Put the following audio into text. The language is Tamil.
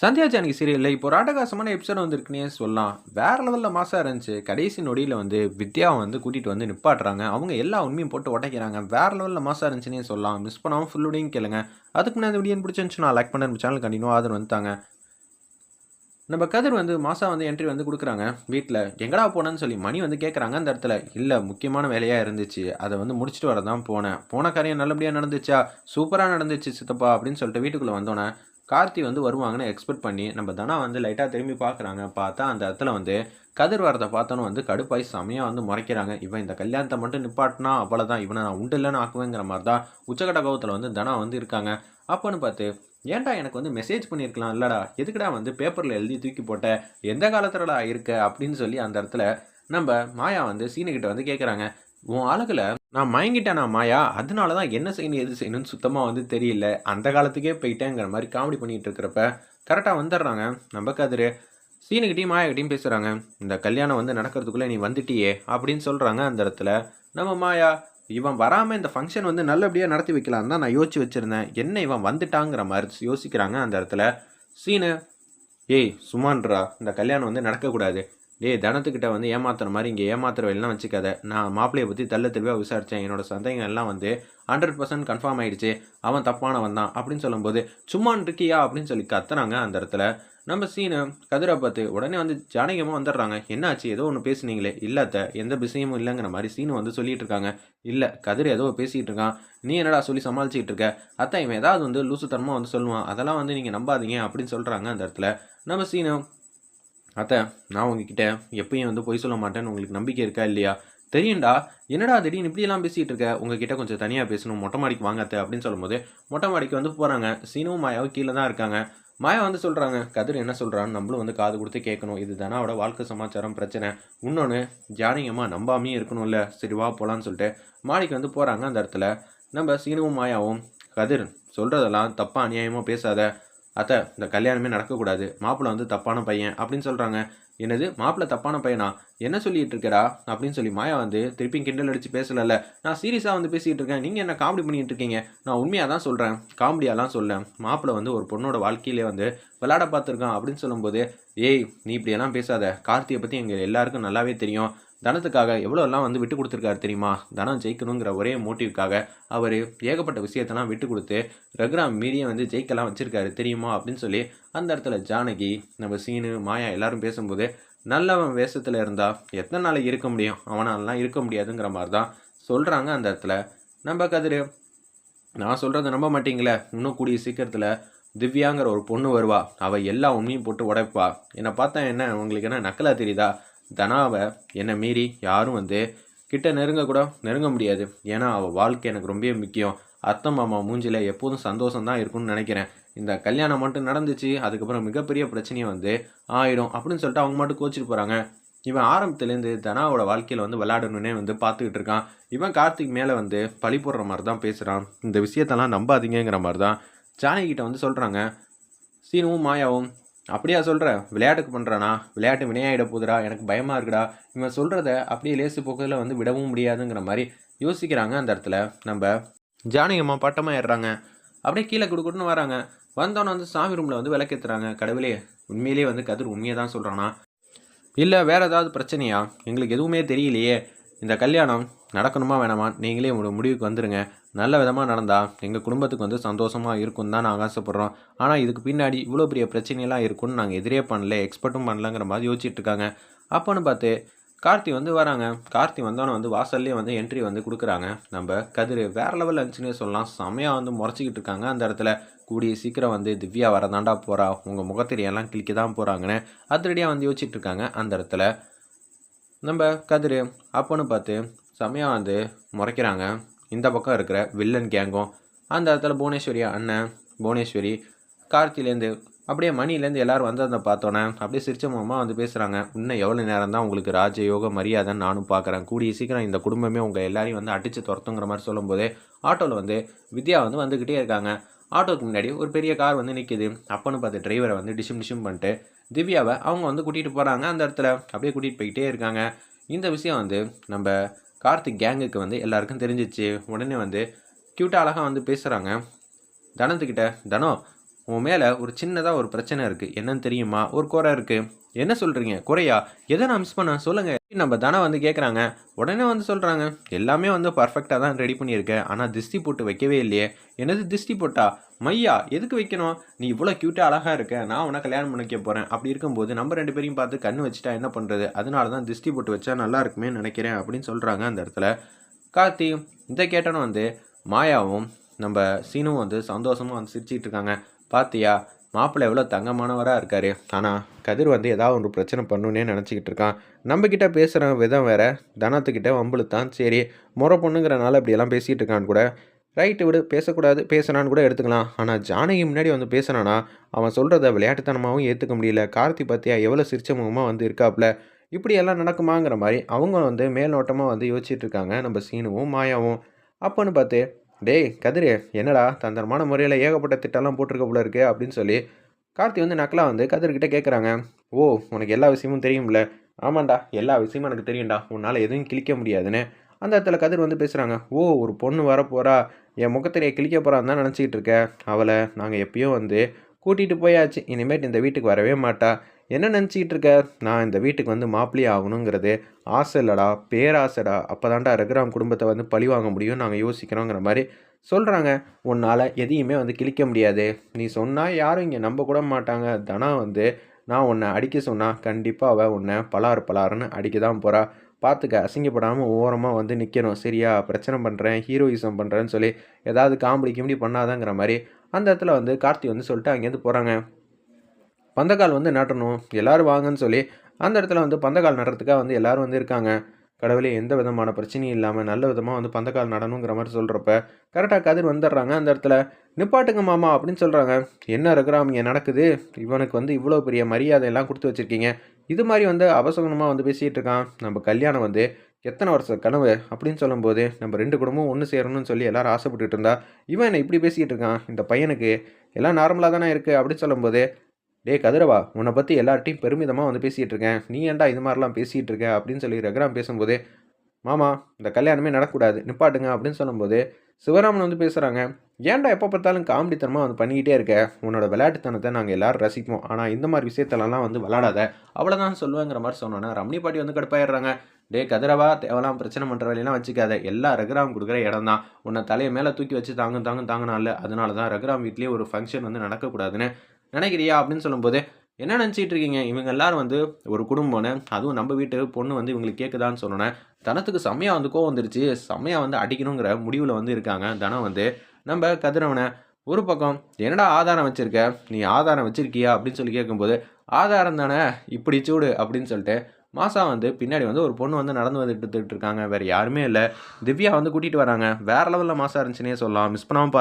சந்தியா ஜானகி சீரியல்ல இப்போ ஒரு அட்டகாசமான எபிசோட் வந்திருக்குன்னே சொல்லலாம். வேற லெவல்ல மாஸா இருந்துச்சு. கடைசி நொடியில வந்து வித்யாவ வந்து கூட்டிட்டு வந்து நிப்பாட்டுறாங்க. அவங்க எல்லா உண்மையும் போட்டு உடைக்கிறாங்க. வேற லெவல்ல மாஸா இருந்துச்சுன்னே சொல்லலாம். மிஸ் பண்ணாம ஃபுல் வீடியோவும் கேளுங்க. அதுக்கு முன்னாடி இந்த வீடியோ பிடிச்சிருந்துச்சுன்னா லைக் பண்ணுங்க. நம்ம சேனல் கண்டினியூ ஆதரவு வந்துட்டாங்க. நம்ம கதிர் வந்து மாசா வந்து என்ட்ரி வந்து குடுக்குறாங்க வீட்ல. எங்கடா போனேன்னு சொல்லி மணி வந்து கேட்குறாங்க அந்த இடத்துல. இல்ல முக்கியமான வேலையா இருந்துச்சு. அத வந்து முடிச்சுட்டு வர தான் போனேன். போன காரியம் நல்லபடியா நடந்துச்சா? சூப்பரா நடந்துச்சு சித்தப்பா அப்படின்னு சொல்லிட்டு வீட்டுக்குள்ள வந்தோனே, கார்த்தி வந்து வருவாங்கன்னு எக்ஸ்பெக்ட் பண்ணி நம்ம தனா வந்து லைட்டா திரும்பி பார்க்குறாங்க. பார்த்தா அந்த இடத்துல வந்து கதிர் வரத பார்த்தோனே வந்து கடுப்பாயி செமையா வந்து முறைக்கிறாங்க. இவன் இந்த கல்யாணத்த மட்டும் நிப்பாட்டுனா அவ்வளதான். இவன நான் உண்டு இல்லன்னு ஆக்குவேங்கிற மாரி தான் உச்சகட்ட கோவத்துல வந்து தனா வந்து இருக்காங்க. அப்பன்னு பார்த்து ஏன்டா எனக்கு வந்து மெசேஜ் பண்ணியிருக்கலாம் இல்லடா? எதுக்குடா வந்து பேப்பர்ல எழுதி தூக்கி போட்ட? எந்த காலத்துலடா இருக்க? அப்படின்னு சொல்லி அந்த இடத்துல நம்ப மாயா வந்து சீனுகிட்ட வந்து கேட்குறாங்க. உன் அழகுல நான் மயங்கிட்டேனா மாயா? அதனால தான் என்ன செய்யணும், எது செய்யணும்னு சுத்தமா வந்து தெரியல. அந்த காலத்துக்கே போயிட்டேங்கிற மாரி காமெடி பண்ணிட்டு இருக்கிறப்ப, கரெக்ட்டா வந்துடுறாங்க நம்ம கதிரு. சீனுகிட்டயும் மாயாகிட்டயும் பேசுறாங்க. இந்த கல்யாணம் வந்து நடக்கிறதுக்குள்ள நீ வந்துட்டியே! அப்படின்னு சொல்றாங்க அந்த இடத்துல. நம்ம மாயா, இவன் வராம இந்த ஃபங்ஷன் வந்து நல்லபடியா நடத்தி வைக்கலான்னு தான் நான் யோசிச்சு வச்சிருந்தேன். என்ன இவன் வந்துட்டாங்கிற மாரி யோசிக்கிறாங்க அந்த இடத்துல. சீனு, ஏய் சும்மான்ட்றா. இந்த கல்யாணம் வந்து நடக்கக்கூடாது. டேய் தனத்துக்கிட்ட வந்து ஏமாத்துற மாரி இங்க ஏமாத்துற வேலைலாம் வச்சுக்காத. நான் மாப்பிளைய பத்தி தெள்ள தெளிவா விசாரிச்சேன். என்னோட சந்தேகம் எல்லாம் வந்து 100% கன்ஃபார்ம் ஆயிடுச்சு. அவன் தப்பானவன் தான் அப்படின்னு சொல்லும்போது, சும்மான்னு இருக்கியா? அப்படின்னு சொல்லி கத்துறாங்க அந்த இடத்துல. நம்ம சீனு கதிர பார்த்து உடனே வந்து ஜானகி அம்மா வந்துடுறாங்க. என்னாச்சு? ஏதோ ஒண்ணு பேசுனீங்களே. இல்ல அத்த, எந்த விஷயமும் இல்லங்கிற மாரி சீனு வந்து சொல்லிட்டு இருக்காங்க. இல்ல கதிர் ஏதோ பேசிட்டு இருக்கான். நீ என்னடா சொல்லி சமாளிச்சுக்கிட்டு இருக்க? அத்த இவன் ஏதாவது வந்து லூசுத்தனமா வந்து சொல்லுவான். அதெல்லாம் வந்து நீங்க நம்பாதீங்க அப்படின்னு சொல்றாங்க அந்த இடத்துல. நம்ம சீனு, அத்த நான் உங்ககிட்ட எப்பயும் வந்து பொய் சொல்ல மாட்டேன்னு உங்களுக்கு நம்பிக்கை இருக்கா இல்லையா? தெரியும்டா. என்னடா திடீர்னு இப்படியெல்லாம் பேசிட்டு இருக்க? உங்ககிட்ட கொஞ்சம் தனியா பேசணும். மொட்டை மாடிக்கு வாங்க அத்த அப்படின்னு சொல்லும்போது, மொட்டை மாடிக்கு வந்து போறாங்க. சீனுவும் மாயாவும் கீழ தான் இருக்காங்க. மாயா வந்து சொல்றாங்க, கதிர் என்ன சொல்றான்னு நம்மளும் வந்து காது குடுத்து கேட்கணும். இது தனாவோட வாழ்க்கை சமாச்சாரம் பிரச்சனை. இன்னொன்னு ஜானகி அம்மா நம்பாமயே இருக்கணும்ல. சரி வா போலான்னு சொல்லிட்டு மாடிக்கு வந்து போறாங்க அந்த இடத்துல. நம்ம சீனுவும் மாயாவும், கதிர் சொல்றதெல்லாம் தப்பா அநியாயமா பேசாத. அத்த இந்த கல்யாணமே நடக்கக்கூடாது. மாப்பிள வந்து தப்பான பையன் அப்படின்னு சொல்றாங்க. என்னது மாப்பிள தப்பான பையனா? என்ன சொல்லிட்டு இருக்கடா? அப்படின்னு சொல்லி மாயா வந்து திருப்பியும் கிண்டல் அடிச்சு பேசலல்ல. நான் சீரியஸா வந்து பேசிட்டு இருக்கேன். நீங்க என்ன காமெடி பண்ணிட்டு இருக்கீங்க? நான் உண்மையா தான் சொல்றேன். காமெடியாலாம் சொல்லல. மாப்பிள வந்து ஒரு பொண்ணோட வாழ்க்கையிலே வந்து விளையாட பார்த்துருக்கான் அப்படின்னு சொல்லும்போது, ஏய் நீ இப்படியெல்லாம் பேசாத. கார்த்திய பத்தி எங்க எல்லாருக்கும் நல்லாவே தெரியும். தனத்துக்காக எவ்வளோலாம் வந்து விட்டு கொடுத்துருக்காரு தெரியுமா? தனம் ஜெயிக்கணுங்கிற ஒரே மோட்டிவ்க்காக அவர் ஏகப்பட்ட விஷயத்தெல்லாம் விட்டு கொடுத்து ரகுராம் மீறியே வந்து ஜெயிக்கலாம் வச்சிருக்காரு தெரியுமா? அப்படின்னு சொல்லி அந்த இடத்துல ஜானகி, நம்ம சீனு, மாயா எல்லாரும் பேசும்போது, நல்லவன் வேஷத்துல இருந்தா எத்தனை நாளைக்கு இருக்க முடியும்? அவனாலலாம் இருக்க முடியாதுங்கிற மாரி தான் சொல்றாங்க அந்த இடத்துல. நம்ம கதிரு, நான் சொல்றத நம்ப மாட்டீங்களே! இன்னும் கூடிய சீக்கிரத்துல திவ்யாங்கிற ஒரு பொண்ணு வருவா. அவ எல்லா உண்மையும் போட்டு உடைப்பா. என்ன பார்த்தா என்ன உங்களுக்கு என்ன நக்கலா தெரியுதா? தனாவ என்ன மீறி யாரும் வந்து கிட்ட நெருங்க கூட நெருங்க முடியாது. ஏன்னா, அவ வாழ்க்கை எனக்கு ரொம்பவே முக்கியம். அத்தை, மாமா மூஞ்சில எப்போதும் சந்தோஷம் தான் இருக்கும்னு நெனைக்கிறேன். இந்த கல்யாணம் மட்டும் நடந்துச்சு. அதுக்கப்புறம் மிகப்பெரிய பிரச்சனையா வந்து ஆயிடும். அப்படின்னு சொல்லிட்டு அவங்க மட்டும் கோச்சிட்டு போறாங்க. இவன் ஆரம்பத்துலேருந்து தனாவோட வாழ்க்கையில வந்து விளையாடணுன்னே வந்து பார்த்துக்கிட்டு இருக்கான். இவன் கார்த்திக் மேல வந்து பழி போடுற மாரி தான் பேசுறான். இந்த விஷயத்தெல்லாம் நம்பாதீங்கங்கிற மாரி தான் ஜானகி கிட்ட வந்து சொல்றாங்க. சீனுவும் மாயாவும், அப்படியா சொல்ற? விளையாட்டுக்கு பண்றானா? விளையாட்டு வினையாயிட போகுதுடா. எனக்கு பயமா இருக்குடா. இவன் சொல்றத அப்படியே லேசு போக்குல வந்து விடவும் முடியாதுங்கிற மாரி யோசிக்கிறாங்க அந்த இடத்துல. நம்ப ஜானகி அம்மா பட்டமா ஏறுறாங்க. அப்படியே கீழ குடுகுடுன்னு வராங்க. வந்தோனே வந்து சாமி ரூம்ல வந்து விளக்கேத்துறாங்க. கடவுளே! உண்மையிலேயே வந்து கதிர் உண்மைய தான் சொல்றானா? இல்ல வேற ஏதாவது பிரச்சனையா? எங்களுக்கு எதுவுமே தெரியலையே! இந்த கல்யாணம் நடக்கணுமா வேணாமா? நீங்களே ஒரு முடிவுக்கு வந்துருங்க. நல்ல விதமா நடந்தா, எங்க குடும்பத்துக்கு வந்து சந்தோஷமா இருக்கும்னு தான் நாங்க ஆசைப்படுறோம். ஆனா, இதுக்கு பின்னாடி இவ்வளோ பெரிய பிரச்சனைலாம் இருக்கும்னு நாங்க எதிரே பண்ணல, எக்ஸ்பெக்ட்டும் பண்ணலங்கிற மாரி யோசிச்சுட்டு இருக்காங்க. அப்பன்னு பார்த்து கார்த்தி வந்து வராங்க. கார்த்தி வந்தோனே வந்து வாசல்லயே வந்து என்ட்ரி வந்து குடுக்குறாங்க. நம்ப கதிரு வேற லெவல்ல இருந்துச்சுன்னே சொல்லலாம். செம்மையா வந்து மொறச்சுக்கிட்டு இருக்காங்க அந்த இடத்துல. கூடிய சீக்கிரம் வந்து திவ்யா வரதாண்டா போறா. உங்க முகத்திரையெல்லாம் கிழிக்க தான் போறாங்கன்னு அதிரடியா வந்து யோசிச்சுட்டு இருக்காங்க அந்த இடத்துல. நம்ப கதிரு அப்பன்னு பார்த்து செம்மையா வந்து முறைக்கிறாங்க. இந்த பக்கம் இருக்கிற வில்லன் கேங்கும். அந்த இடத்துல புவனேஸ்வரி அண்ணன், புவனேஸ்வரி, கார்த்திலேருந்து அப்படியே மணிலேருந்து எல்லாரும் வந்ததை பார்த்தோன்னே அப்படியே சிரிச்ச முகமா வந்து பேசுகிறாங்க. இன்னும் எவ்வளோ நேரம் தான் உங்களுக்கு ராஜயோக மரியாதைன்னு நானும் பார்க்குறேன். கூடிய சீக்கிரம் இந்த குடும்பமே உங்கள் எல்லாரையும் வந்து அடித்து துரத்துங்கிற மாதிரி சொல்லும்போதே ஆட்டோவில் வந்து வித்யா வந்து வந்துக்கிட்டே இருக்காங்க. ஆட்டோவுக்கு முன்னாடி ஒரு பெரிய கார் வந்து நிற்கிது. அப்பன்னு பார்த்து டிரைவரை வந்து டிஷும் டிஷும் பண்ணிட்டு திவ்யாவை அவங்க வந்து கூட்டிகிட்டு போகிறாங்க அந்த இடத்துல. அப்படியே கூட்டிகிட்டு போய்கிட்டே இருக்காங்க. இந்த விஷயம் வந்து நம்ம கார்த்திக் கேங்குக்கு வந்து எல்லாருக்கும் தெரிஞ்சிச்சு. உடனே வந்து க்யூட்டாக அழகாக வந்து பேசுகிறாங்க தனத்துக்கிட்ட. தனம் உன் மேலே ஒரு சின்னதாக ஒரு பிரச்சனை இருக்குது, என்னன்னு தெரியுமா? ஒரு குறை இருக்குது. என்ன சொல்கிறீங்க? குறையா? எதை நான் மிஸ் பண்ண சொல்லுங்கள். நம்ம தானே வந்து கேட்குறாங்க. உடனே வந்து சொல்கிறாங்க, எல்லாமே வந்து பர்ஃபெக்டாக தான் ரெடி பண்ணியிருக்கேன், ஆனால் திஷ்டி போட்டு வைக்கவே இல்லையே. என்னது திஷ்டி போட்டா? மையா எதுக்கு வைக்கணும்? நீ இவ்வளோ க்யூட்டாக அழகாக இருக்க, நான் உனக்கு கல்யாணம் பண்ணிக்க போகிறேன். அப்படி இருக்கும்போது நம்ம 2 பேரையும் பார்த்து கண்ணு வச்சுட்டா என்ன பண்ணுறது? அதனால தான் திஷ்டி போட்டு வச்சா நல்லா இருக்குமே நினைக்கிறேன் அப்படின்னு சொல்கிறாங்க அந்த இடத்துல. கார்த்தி இதை கேட்டோன்னு வந்து மாயாவும் நம்ம சீனும் வந்து சந்தோஷமாக வந்து சிரிச்சிட்டு இருக்காங்க. பாத்தியா, மாப்பிள்ளை எவ்வளோ தங்கமானவராக இருக்காரு. ஆனால் கதிர் வந்து ஏதாவது ஒரு பிரச்சனை பண்ணுன்னே நினச்சிக்கிட்டு இருக்கான். நம்மக்கிட்ட பேசுகிற விதம் வேற, தனத்துக்கிட்ட வம்புழுத்தான். சரி, முறை பொண்ணுங்கிறனால இப்படியெல்லாம் பேசிகிட்டு இருக்கான்னு கூட ரைட்டு விடு, பேசக்கூடாது, பேசுனான்னு கூட எடுத்துக்கலாம். ஆனால் ஜானகி முன்னாடி வந்து பேசுனானா அவன் சொல்கிறத விளையாட்டுத்தனமாகவும் ஏற்றுக்க முடியல. கார்த்தி பார்த்தியா எவ்வளோ சிரிச்ச முகமாக வந்து இருக்காப்புல. இப்படி எல்லாம் நடக்குமாங்கிற மாதிரி அவங்க வந்து மேல்நோட்டமாக வந்து யோசிச்சுட்டு இருக்காங்க நம்ம சீனுவும் மாயாவும். அப்போன்னு பார்த்து, டேய் கதிரு, என்னடா தந்திரமான முறையில் ஏகப்பட்ட திட்டம்லாம் போட்டிருக்க போல இருக்கு அப்படின்னு சொல்லி கார்த்தி வந்து நக்கலா வந்து கதிர்கிட்ட கேட்குறாங்க. ஓ, உனக்கு எல்லா விஷயமும் தெரியும்ல? ஆமாண்டா, எல்லா விஷயமும் எனக்கு தெரியும்டா, உன்னால் எதுவும் கிழிக்க முடியாதுன்னு அந்த இடத்துல கதிர் வந்து பேசுகிறாங்க. ஓ, ஒரு பொண்ணு வரப்போகிறா, என் முகத்திலேயே கிழிக்க போகிறான்னு தான் நினச்சிக்கிட்டு இருக்க. அவளை நாங்கள் எப்பயோ வந்து கூட்டிகிட்டு போயாச்சு, இனிமேட்டு இந்த வீட்டுக்கு வரவே மாட்டா. என்ன நினச்சிக்கிட்டு இருக்க? நான் இந்த வீட்டுக்கு வந்து மாப்பிள்ளை ஆகணுங்கிறது ஆசை இல்லைடா, பேராசைடா. அப்போ தான்டா ரகுராம் குடும்பத்தை வந்து பழி வாங்க முடியும் நாங்கள் யோசிக்கிறோங்கிற மாதிரி சொல்கிறாங்க. உன்னால் எதையுமே வந்து கிழிக்க முடியாது. நீ சொன்னால் யாரும் இங்கே நம்ப கூட மாட்டாங்க. தனா வந்து நான் உன்னை அடிக்க சொன்னால் கண்டிப்பாக அவள் உன்னை பலாறு பலாருன்னு அடிக்க தான் போகிறா. பார்த்துக்க, அசிங்கப்படாமல் ஓரமாக வந்து நிற்கணும் சரியா? பிரச்சனை பண்ணுறேன், ஹீரோயிசம் பண்ணுறேன்னு சொல்லி ஏதாவது காமெடி கிமெடி பண்ணாதாங்கிற மாதிரி அந்த இடத்துல வந்து கார்த்தி வந்து சொல்லிட்டு அங்கேருந்து போகிறாங்க. பந்தக்கால் வந்து நட்டணும், எல்லோரும் வாங்கன்னு சொல்லி அந்த இடத்துல வந்து பந்தக்கால் நடுறதுக்காக வந்து எல்லோரும் வந்து இருக்காங்க. கடவுளே, எந்த விதமான பிரச்சனையும் இல்லாமல் நல்ல விதமாக வந்து பந்தக்கால் நடணுங்கிற மாதிரி சொல்கிறப்ப கரெக்டாக கதிர் வந்துடுறாங்க. அந்த இடத்துல நிப்பாட்டுங்க மாமா அப்படின்னு சொல்கிறாங்க. என்ன ரகுராம் இங்கே நடக்குது? இவனுக்கு வந்து இவ்வளோ பெரிய மரியாதையெல்லாம் கொடுத்து வச்சுருக்கீங்க, இது மாதிரி வந்து அபசகுனமாக வந்து பேசிகிட்டு இருக்கான். நம்ம கல்யாணம் வந்து எத்தனை வருஷம் கனவு அப்படின்னு சொல்லும்போது நம்ம 2 குடும்பமும் ஒன்று சேரணும்னு சொல்லி எல்லோரும் ஆசைப்பட்டுட்டு இருந்தா, இவன் என்ன இப்படி பேசிக்கிட்டு இருக்கான்? இந்த பையனுக்கு எல்லாம் நார்மலாக தானே இருக்குது அப்படின்னு சொல்லும்போது, டே கதிரவா, உன்னை பற்றி எல்லார்ட்டையும் பெருமிதமாக வந்து பேசிகிட்டு இருக்கேன், நீ ஏன்டா இது மாதிரிலாம் பேசிகிட்டு இருக்க அப்படின்னு சொல்லி ரகுராம் பேசும்போது, மாமா இந்த கல்யாணமே நடக்கூடாது, நிப்பாட்டுங்க அப்படின்னு சொல்லும்போது சிவராமன் வந்து பேசுகிறாங்க. ஏன்டா எப்போ பார்த்தாலும் காமெடித்தனமாக வந்து பண்ணிக்கிட்டே இருக்க? உன்னோட விளையாட்டுத்தனத்தை நாங்கள் எல்லோரும் ரசிப்போம், ஆனால் இந்த மாதிரி விஷயத்தெல்லாம் வந்து விளாடாத, அவ்வளோதான் சொல்லுவேங்கிற மாதிரி சொன்னோன்னா ரமணி பாட்டி வந்து கடுப்பாயிடுறாங்க. டே கதிரவா, தேவலாம் பிரச்சனை பண்ணுற வேலையெல்லாம் வச்சுக்காத, எல்லா ரகுராம் கொடுக்குற இடம் தான், உன்னை தலையை மேலே தூக்கி வச்சு தாங்கினால அதனால தான் ரகுராம் வீட்லேயே ஒரு ஃபங்க்ஷன் வந்து நடக்கக்கூடாதுன்னு நினைக்கிறியா அப்படின்னு சொல்லும்போது, என்ன நினச்சிட்டு இருக்கீங்க? இவங்க எல்லாரும் வந்து ஒரு குடும்பம்னு, அதுவும் நம்ம வீட்டு பொண்ணு வந்து இவங்களுக்கு கேட்குதான்னு சொன்னோன்னே தனத்துக்கு செம்மையாக வந்து கோவம் வந்துருச்சு. செம்மையாக வந்து அடிக்கணுங்கிற முடிவில் வந்து இருக்காங்க. தனம் வந்து நம்ம கதிரவனை ஒரு பக்கம், என்னடா ஆதாரம் வச்சுருக்க? நீ ஆதாரம் வச்சுருக்கியா அப்படின்னு சொல்லி கேட்கும்போது, ஆதாரம் தானே இப்படி சூடு அப்படின்னு சொல்லிட்டு மாசா வந்து பின்னாடி வந்து ஒரு பொண்ணு வந்து நடந்து வந்துட்டு இருக்காங்க. வேறு யாருமே இல்லை, திவ்யா வந்து கூட்டிகிட்டு வராங்க. வேறு லெவலில் மாசா இருந்துச்சுன்னே சொல்லலாம். மிஸ் பண்ணாமல்